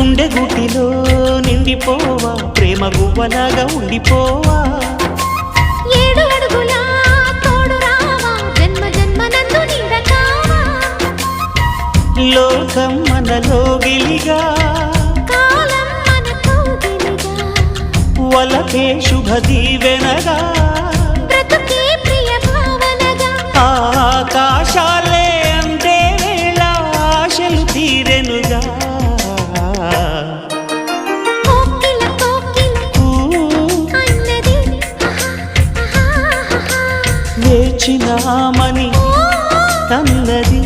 గుండె గుటిలో నిండిపోవా ప్రేమ గువ్వలాగా ఉండిపోవా 7 అడుగుల తోడు రావా జన్మ జన్మనందు నీడకావా లోకం మనలో గిలిగా కాలం మనతో గిలిగా వలకే శుభ దీవెనగా బ్రతుకే ప్రియ భావనగా ఆకాశాలే అందే వేళ ఆశలు తీరెనుగా కోకిల అన్నది వేచినామని అన్నది